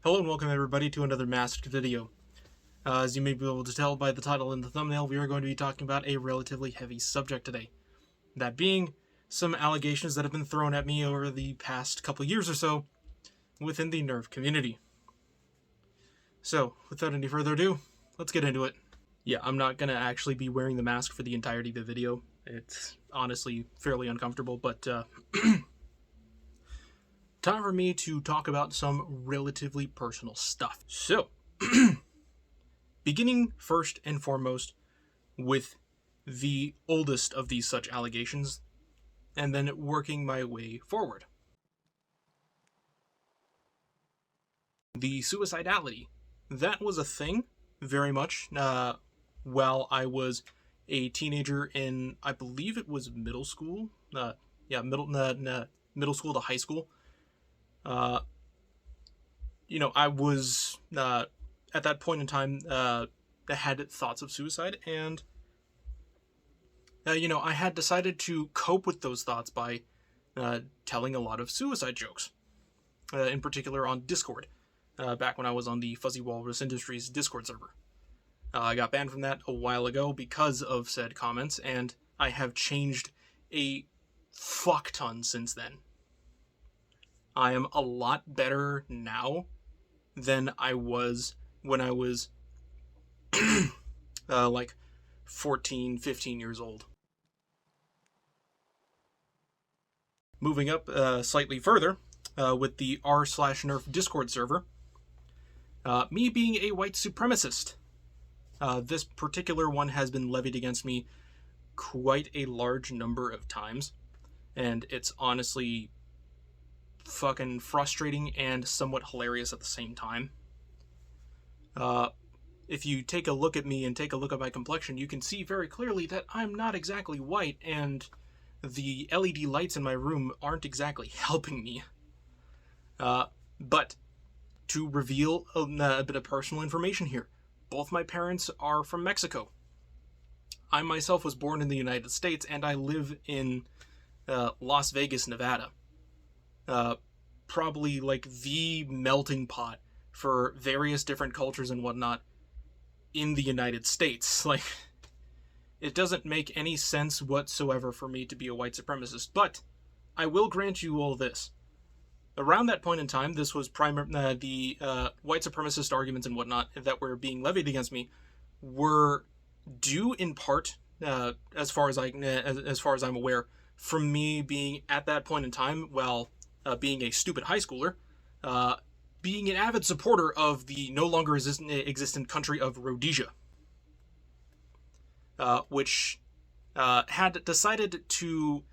Hello and welcome everybody to another masked video. As you may be able to tell by the title and the thumbnail, we are going to be talking about a relatively heavy subject today. That being some allegations that have been thrown at me over the past couple years or so within the nerf community. So, without any further ado, let's get into it. Yeah, I'm not going to actually be wearing the mask for the entirety of the video. It's honestly fairly uncomfortable, but time for me to talk about some relatively personal stuff. So, beginning first and foremost with the oldest of these such allegations, and then working my way forward. The suicidality. That was a thing, very much, while I was a teenager in, I believe it was middle school. Middle school to high school. I was, at that point in time, had thoughts of suicide, and, I had decided to cope with those thoughts by telling a lot of suicide jokes, in particular on Discord, back when I was on the Fuzzy Walrus Industries Discord server. I got banned from that a while ago because of said comments, and I have changed a fuck ton since then. I am a lot better now than I was when I was like 14, 15 years old. Moving up slightly further with the r/nerf Discord server, me being a white supremacist. This particular one has been levied against me quite a large number of times, and it's honestly fucking frustrating and somewhat hilarious at the same time. If you take a look at me and take a look at my complexion, you can see very clearly that I'm not exactly white, and the LED lights in my room aren't exactly helping me. But to reveal a bit of personal information here, both my parents are from Mexico. I myself was born in the United States, and I live in Las Vegas, Nevada. Probably like the melting pot for various different cultures and whatnot in the United States. Like, it doesn't make any sense whatsoever for me to be a white supremacist, but I will grant you all this. Around that point in time, this was the white supremacist arguments and whatnot that were being levied against me were due in part, as far as I'm aware, from me being at that point in time, being a stupid high schooler, being an avid supporter of the no longer existent country of Rhodesia, which had decided to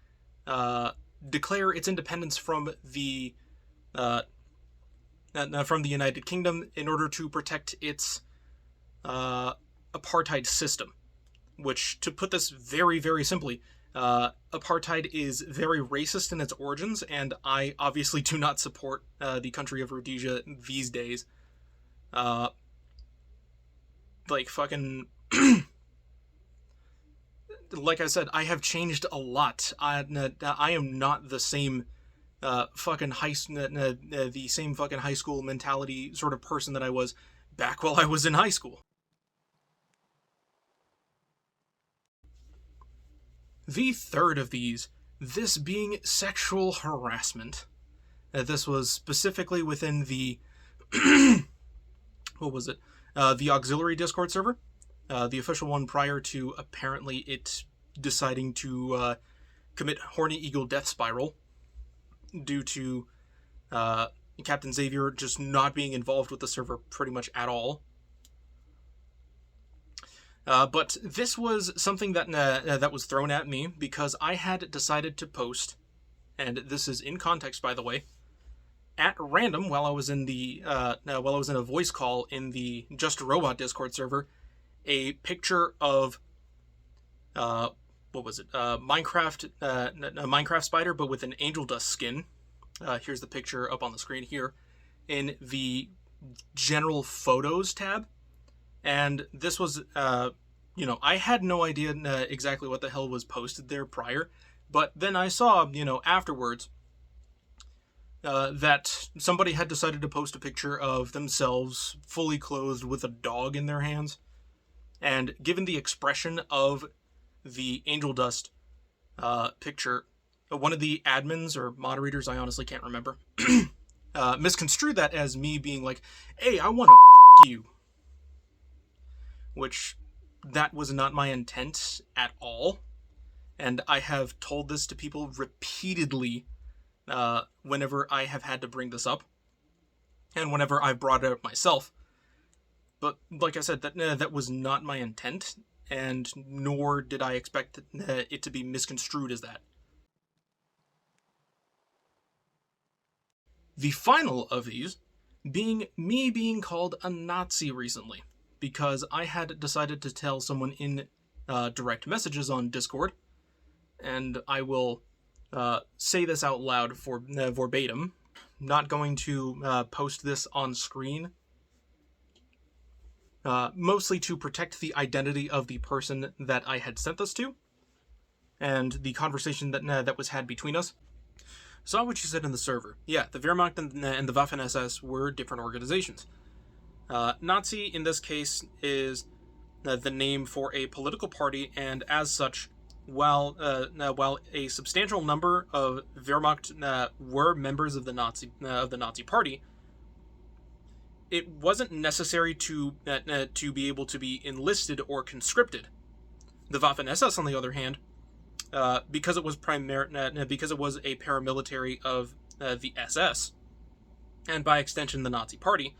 declare its independence from the United Kingdom in order to protect its apartheid system. Which, to put this very, very simply, apartheid is very racist in its origins, and I obviously do not support the country of Rhodesia these days. Fucking... like I said, I have changed a lot. I am not the same the same fucking high school mentality sort of person that I was back while I was in high school. The third of these, this being sexual harassment. This was specifically within the, the auxiliary Discord server, the official one prior to apparently it deciding to commit Horny Eagle Death Spiral due to Captain Xavier just not being involved with the server pretty much at all. But this was something that was thrown at me because I had decided to post, and this is in context, by the way, at random while I was in a voice call in the Just a Robot Discord server, a picture of Minecraft spider, but with an angel dust skin. Here's the picture up on the screen here in the general photos tab. And this was, I had no idea exactly what the hell was posted there prior, but then I saw, afterwards, that somebody had decided to post a picture of themselves fully clothed with a dog in their hands. And given the expression of the angel dust picture, one of the admins or moderators, I honestly can't remember, misconstrued that as me being like, hey, I want to you. Which, that was not my intent at all. And I have told this to people repeatedly whenever I have had to bring this up. And whenever I've brought it up myself. But like I said, that was not my intent. And nor did I expect it to be misconstrued as that. The final of these being me being called a Nazi recently, because I had decided to tell someone in direct messages on Discord, and I will say this out loud for verbatim. Not going to post this on screen, mostly to protect the identity of the person that I had sent this to, and the conversation that was had between us. Saw what you said in the server. Yeah, the Wehrmacht and the Waffen-SS were different organizations. Nazi, in this case, is the name for a political party, and as such, while a substantial number of Wehrmacht were members of the Nazi Party, it wasn't necessary to be able to be enlisted or conscripted. The Waffen-SS, on the other hand, because it was a paramilitary of the SS, and by extension the Nazi Party,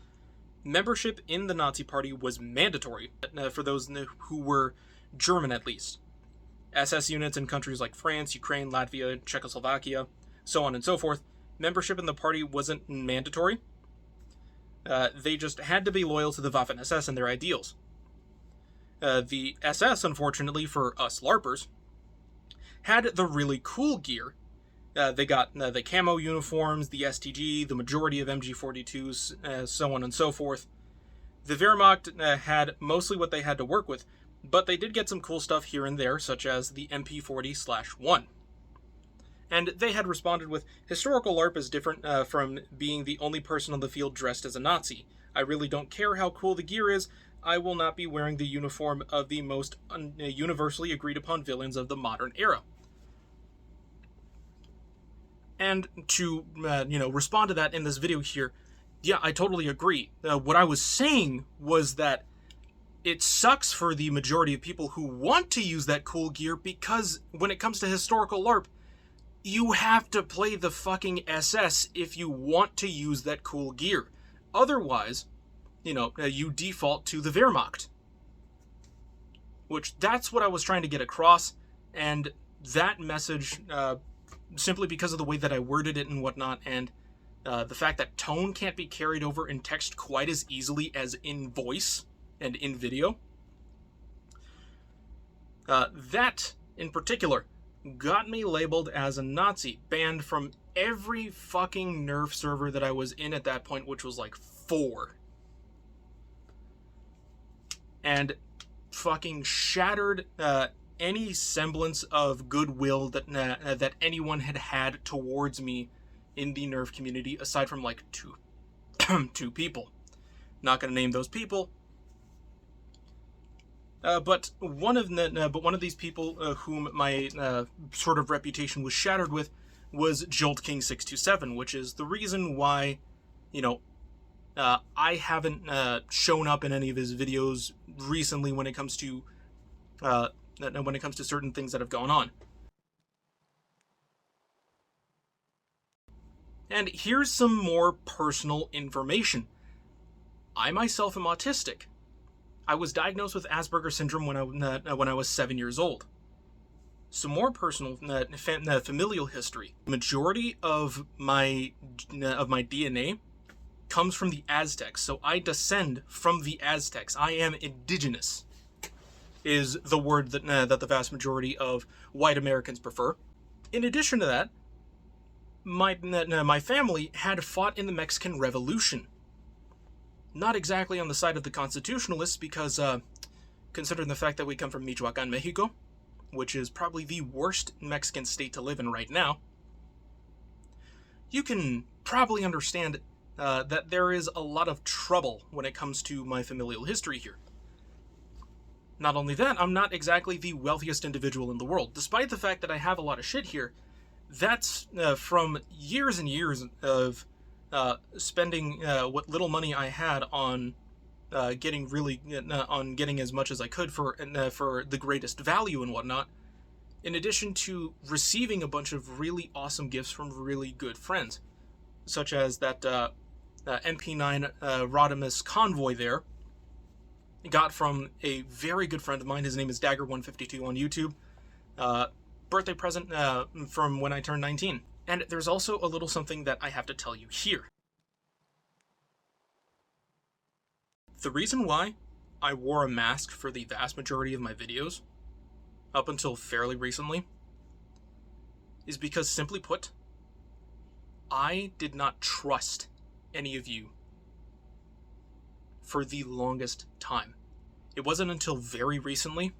membership in the Nazi Party was mandatory for those who were German, at least. SS units in countries like France, Ukraine, Latvia, Czechoslovakia, so on and so forth, membership in the party wasn't mandatory. They just had to be loyal to the Waffen-SS and their ideals. The SS, unfortunately for us LARPers, had the really cool gear. They got the camo uniforms, the STG, the majority of MG42s, so on and so forth. The Wehrmacht had mostly what they had to work with, but they did get some cool stuff here and there, such as the MP40/1. And they had responded with, historical LARP is different from being the only person on the field dressed as a Nazi. I really don't care how cool the gear is, I will not be wearing the uniform of the most universally agreed upon villains of the modern era. And to, respond to that in this video here, yeah, I totally agree. What I was saying was that it sucks for the majority of people who want to use that cool gear, because when it comes to historical LARP, you have to play the fucking SS if you want to use that cool gear. Otherwise, you default to the Wehrmacht. Which, that's what I was trying to get across, and that message, simply because of the way that I worded it and whatnot, and the fact that tone can't be carried over in text quite as easily as in voice and in video, that, in particular, got me labeled as a Nazi, banned from every fucking nerf server that I was in at that point, which was like 4. And fucking shattered any semblance of goodwill that anyone had towards me in the nerf community, aside from like two people. Not gonna name those people. But one of these people whom my sort of reputation was shattered with was Jolt King 627, which is the reason why, I haven't shown up in any of his videos recently when it comes to certain things that have gone on. And here's some more personal information. I myself am autistic. I was diagnosed with Asperger's syndrome when I was 7 years old. Some more personal familial history. Majority of my DNA comes from the Aztecs, so I descend from the Aztecs. I am indigenous, is the word that the vast majority of white Americans prefer. In addition to that, my family had fought in the Mexican Revolution. Not exactly on the side of the constitutionalists, because considering the fact that we come from Michoacan, Mexico, which is probably the worst Mexican state to live in right now, you can probably understand that there is a lot of trouble when it comes to my familial history here. Not only that, I'm not exactly the wealthiest individual in the world. Despite the fact that I have a lot of shit here, that's from years and years of spending what little money I had on getting as much as I could for the greatest value and whatnot, in addition to receiving a bunch of really awesome gifts from really good friends, such as that MP9 Rodimus convoy there. Got from a very good friend of mine. His name is Dagger152 on YouTube. Birthday present from when I turned 19. And there's also a little something that I have to tell you here. The reason why I wore a mask for the vast majority of my videos, up until fairly recently, is because, simply put, I did not trust any of you for the longest time. It wasn't until very recently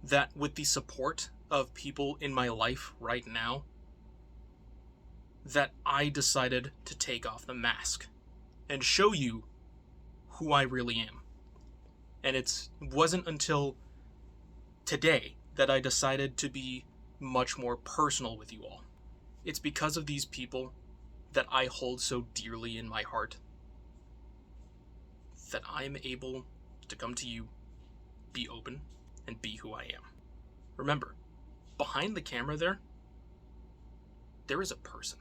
that, with the support of people in my life right now, that I decided to take off the mask and show you who I really am. And it wasn't until today that I decided to be much more personal with you all. It's because of these people that I hold so dearly in my heart that I'm able to come to you, be open, and be who I am. Remember, behind the camera there is a person.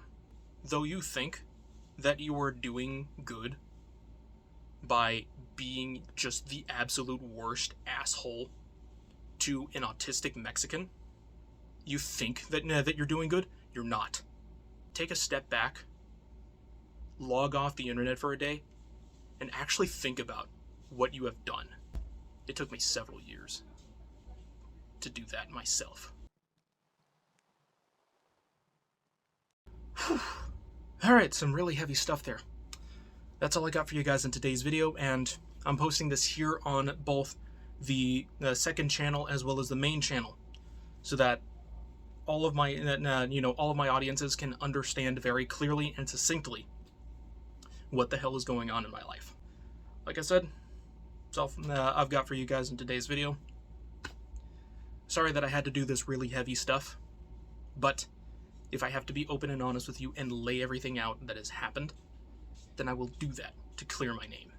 Though you think that you are doing good by being just the absolute worst asshole to an autistic Mexican, you think that you're doing good, you're not. Take a step back, log off the internet for a day, and actually think about what you have done. It took me several years to do that myself. Alright, some really heavy stuff there. That's all I got for you guys in today's video, and I'm posting this here on both the second channel as well as the main channel, so that all of my all of my audiences can understand very clearly and succinctly what the hell is going on in my life. Like I said, that's all I've got for you guys in today's video. Sorry that I had to do this really heavy stuff, but if I have to be open and honest with you and lay everything out that has happened, then I will do that to clear my name.